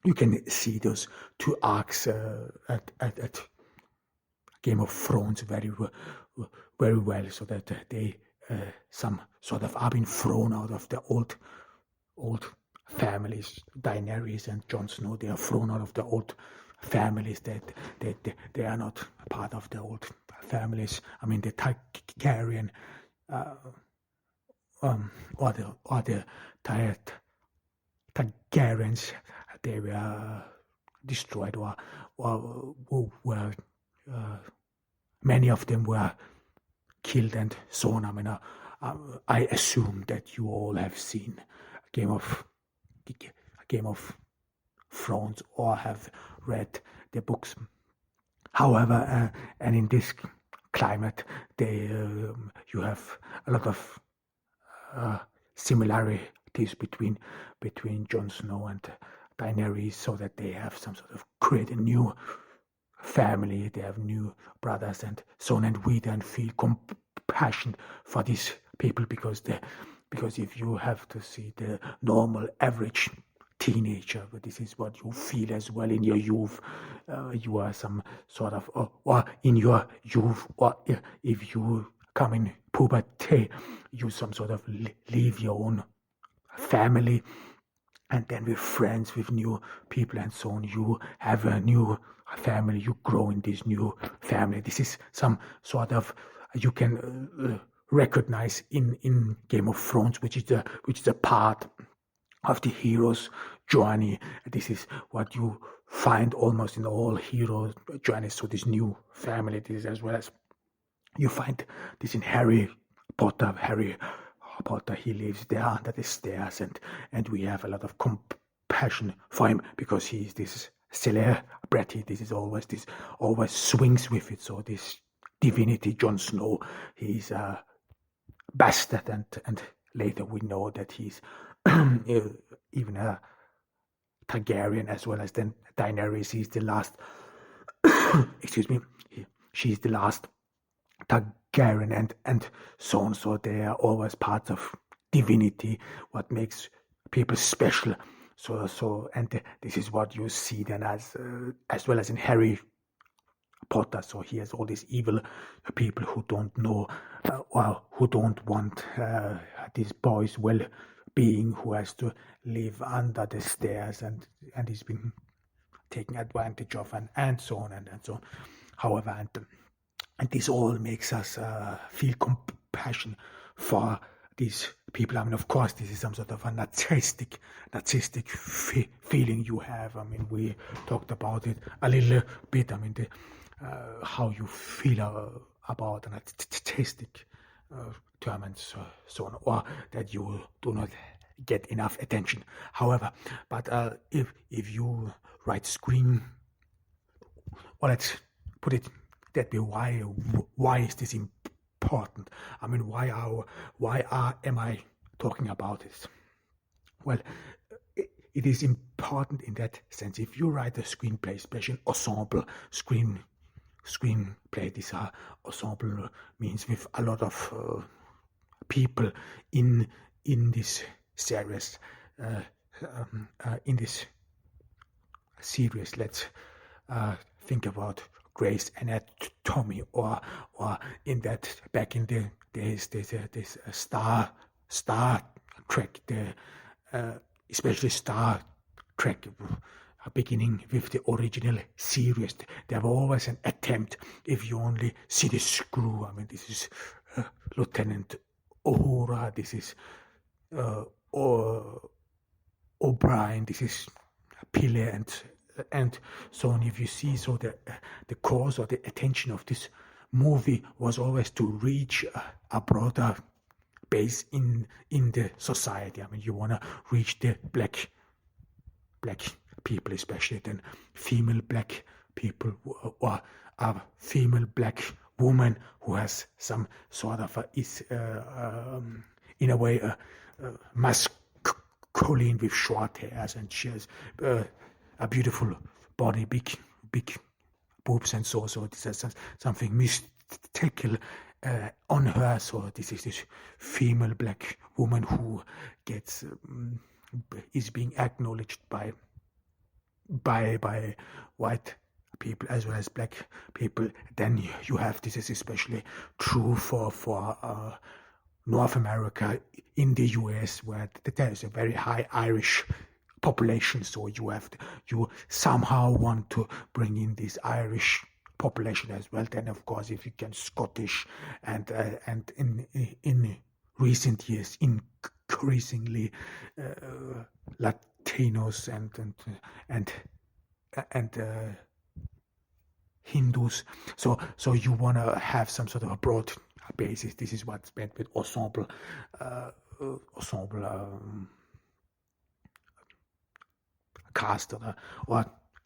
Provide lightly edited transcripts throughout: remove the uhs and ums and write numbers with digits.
you can see those two arcs at Game of Thrones very well, so that they some sort of are being thrown out of the old families. Daenerys and Jon Snow, they are thrown out of the old families. That they are not part of the old families. I mean, the Targaryen or the Targaryens, they were destroyed, or were many of them were killed and so on. I mean, I assume that you all have seen Game of Thrones or have read the books. However, and in this climate, you have a lot of similarities between Jon Snow and Daenerys, so that they have some sort of create a new family, they have new brothers and so on, and we then feel compassion for these people, because if you have to see the normal average teenager, but this is what you feel as well in your youth. You are some sort of, or in your youth, or if you come in puberty, you some sort of leave your own family, and then with friends, with new people and so on, you have a new family, you grow in this new family. This is some sort of, you can recognize in Game of Thrones, which is a part of the hero's journey. This is what you find almost in all hero journeys. So this new family, this, as well as you find this in Harry Potter. Harry Potter, he lives there under the stairs, and we have a lot of compassion for him, because he is this celebrity. This always swings with it. So this divinity, Jon Snow, he's a bastard, and later we know that he's even a Targaryen, as well as then Daenerys. He's the last excuse me, she's the last Targaryen, and so on. So they are always parts of divinity, what makes people special. So and this is what you see then as well as in Harry Potter. So he has all these evil people who don't know, or who don't want this boy's well-being, who has to live under the stairs, and he's been taken advantage of, and so on and so on. However, and this all makes us feel compassion for these people. I mean, of course, this is some sort of a narcissistic feeling you have. I mean, we talked about it a little bit. I mean, how you feel about an artistic term and so on, or that you do not get enough attention. However, but if you write or let's put it that way, why is this important? I mean, am I talking about this? Well, it is important in that sense. If you write a screenplay, especially ensemble screenplay, this ensemble means with a lot of people in this series, in this series. Let's think about Grey's Anatomy, or in that back in the days, there's a Star Trek, especially Star Trek, beginning with the original series. There was always an attempt, if you only see the screw. I mean, this is Lieutenant Uhura, this is O'Brien, this is Pille, and so on. If you see, so the cause or the attention of this movie was always to reach a broader base in the society. I mean, you want to reach the black people, especially then female black people, or a female black woman who has some sort of in a way masculine with short hairs, and she has a beautiful body, big boobs, and so this is something mystical on her. So this is this female black woman who gets is being acknowledged by by white people as well as black people. Then you have, this is especially true for North America, in the US, where there is a very high Irish population. So you somehow want to bring in this Irish population as well. Then of course, if you can Scottish, and in recent years increasingly Latinos and Hindus. So you want to have some sort of a broad basis. This is what's meant with ensemble cast or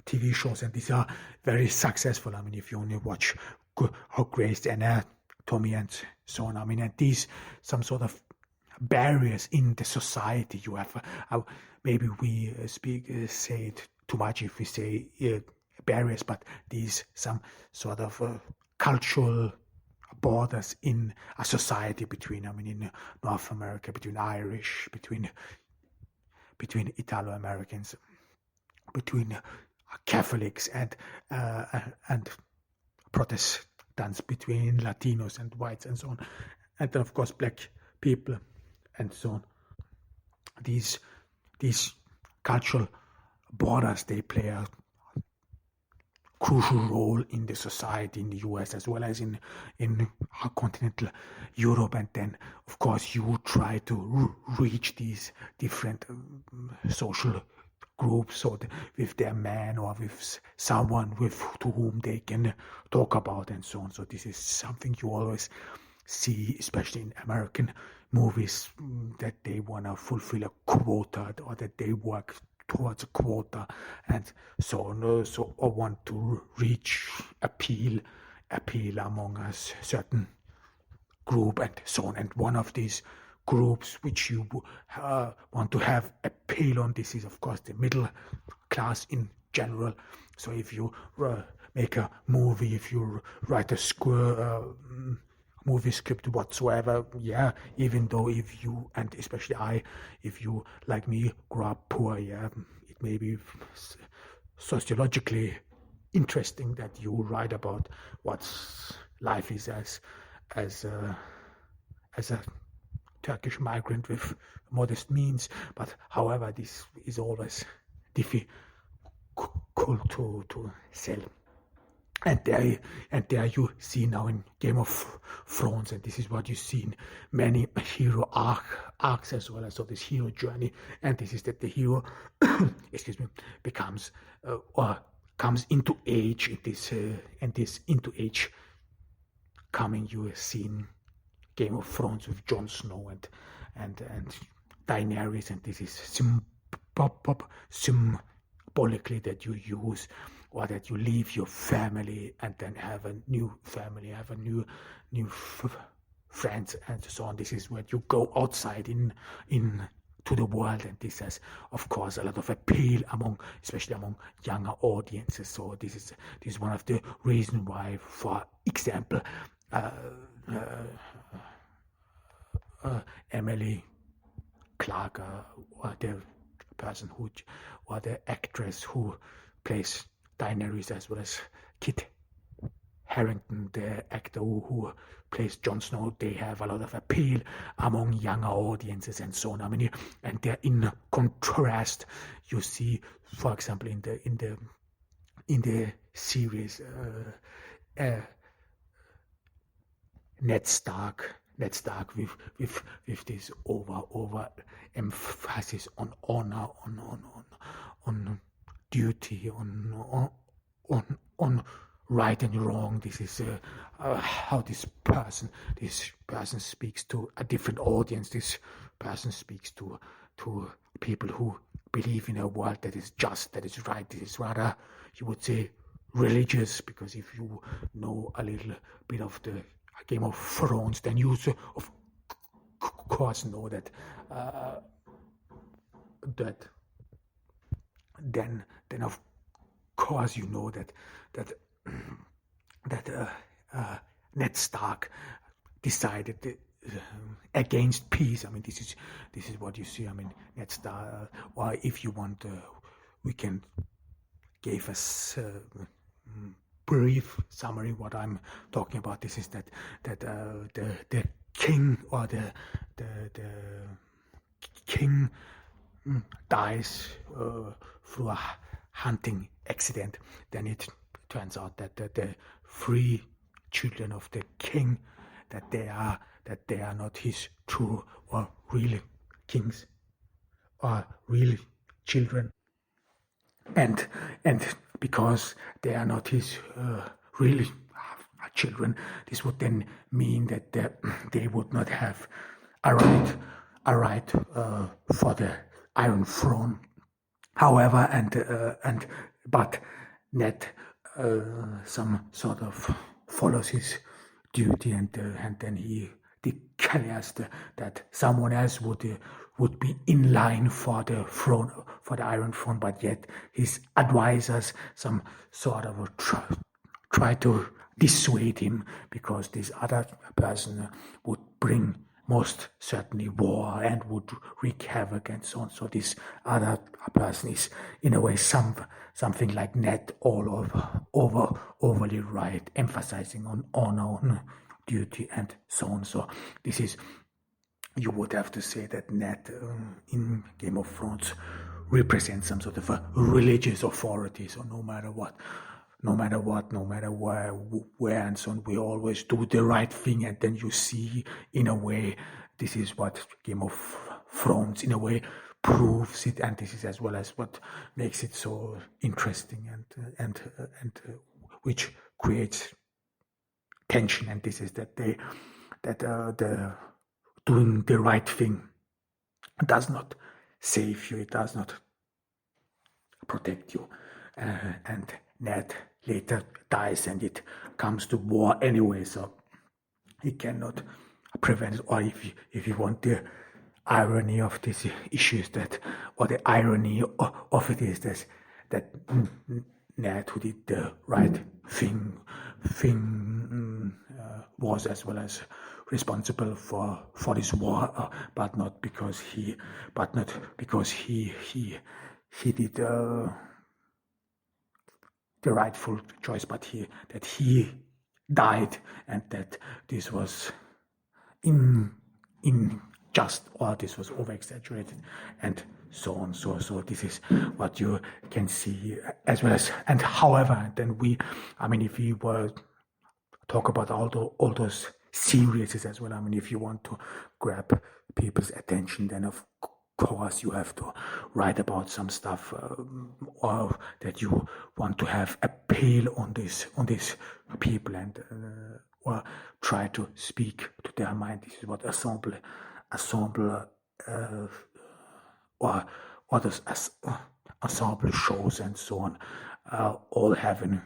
TV shows, and these are very successful. I mean, if you only watch Grey's Anatomy and so on, I mean, and these some sort of barriers in the society you have. Maybe we say it too much if we say barriers, but these some sort of cultural borders in a society between, I mean, in North America, between Irish, between Italo-Americans, between Catholics and Protestants, between Latinos and whites and so on, and then of course black people and so on. These cultural borders, they play a crucial role in the society in the US as well as in continental Europe. And then of course you try to reach these different social groups, so with their man or with someone to whom they can talk about and so on. So this is something you always see, especially in American movies, that they want to fulfill a quota, or that they work towards a quota and so on. So I want to reach appeal among a certain group and so on. And one of these groups which you want to have appeal on, this is of course the middle class in general. So if you make a movie, if you write a movie script whatsoever, even though if you, and especially if you like me grew up poor, it may be sociologically interesting that you write about what life is as a Turkish migrant with modest means. But however, this is always difficult to sell. And there you see now in Game of Thrones, and this is what you see in many hero arcs as well. So this hero journey, and this is that the hero, becomes or comes into age. And this into age coming, you see in Game of Thrones with Jon Snow and Daenerys, and this is symbolically that you use, or that you leave your family and then have a new family, have a new friends and so on. This is where you go outside in to the world, and this has of course a lot of appeal especially among younger audiences. So this is one of the reasons why, for example, Emily Clark, or the person or the actress who plays Daenerys, as well as Kit Harington, the actor who plays Jon Snow, they have a lot of appeal among younger audiences and so on. I mean, and they're in contrast. You see, for example, in the series, Ned Stark with this over emphasis on honor, on duty, on right and wrong. This is how this person speaks to a different audience. This person speaks to people who believe in a world that is just, that is right. This is rather, you would say, religious, because if you know a little bit of the Game of Thrones, then you of course know that then of course you know that Ned Stark decided against peace. I mean, this is what you see. I mean, Ned Stark, or if you want, we can gave us brief summary. What I'm talking about this is that the king or the king dies through a hunting accident. Then it turns out that the three children of the king, that they are not his true or real kings or real children, and because they are not his real children, this would then mean that they would not have a right for the Iron Throne. However, but Ned some sort of follows his duty, and then he declares that someone else would be in line for the throne, for the Iron Throne, but yet his advisors some sort of try to dissuade him, because this other person would bring most certainly war and would wreak havoc and so on. So this other person is in a way something like Ned, all overly right, emphasizing on honor, on duty and so on. So this is, you would have to say that Ned in Game of Thrones represents some sort of a religious authority. So no matter where and so on, we always do the right thing. And then you see, in a way, this is what Game of Thrones in a way proves it, and this is as well as what makes it so interesting and which creates tension. And this is that the doing the right thing does not save you, it does not protect you, and Ned later dies, and it comes to war anyway, so he cannot prevent it. Or if you want, the irony of this issue is that, or the irony of it is that Ned, who did the right thing was as well as responsible for this war, but not because he did the rightful choice, but that he died, and that this was unjust, or this was over exaggerated, and so on. So this is what you can see as well as, and however, then if we were talk about all those series as well, if you want to grab people's attention, then of course you have to write about some stuff, or that you want to have appeal on this people, and or try to speak to their mind. This is what ensemble or others as ensemble shows and so on all have in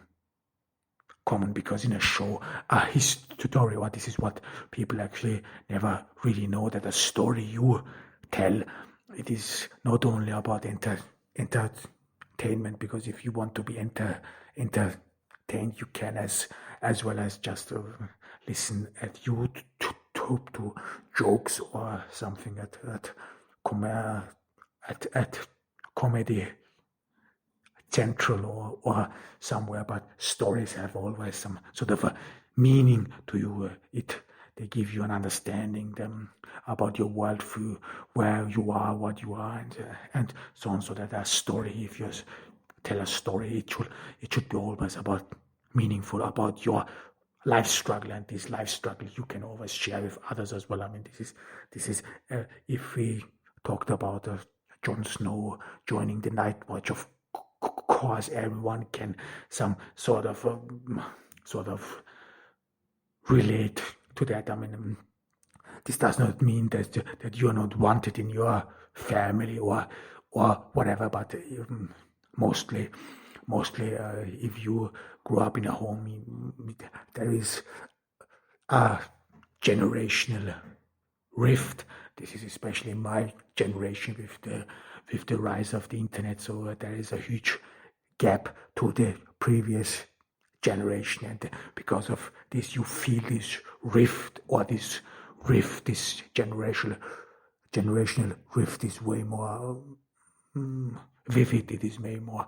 common, because in a show, a history, or this is what people actually never really know, that a story you tell, it is not only about entertainment, because if you want to be entertained, you can as well as just listen at YouTube to jokes or something at Comedy Central or somewhere, but stories have always some sort of a meaning to you. They give you an understanding about your worldview, where you are, what you are, and so on. So that a story, if you tell a story, it should be always about meaningful, about your life struggle, and this life struggle you can always share with others as well. This is if we talked about Jon Snow joining the Night Watch, of course everyone can some sort of relate to that. This does not mean that you are not wanted in your family or whatever, but mostly if you grew up in a home, there is a generational rift. This is especially my generation with the rise of the internet. So there is a huge gap to the previous generation, and because of this, you feel this rift, this generational rift is way more vivid. It is way more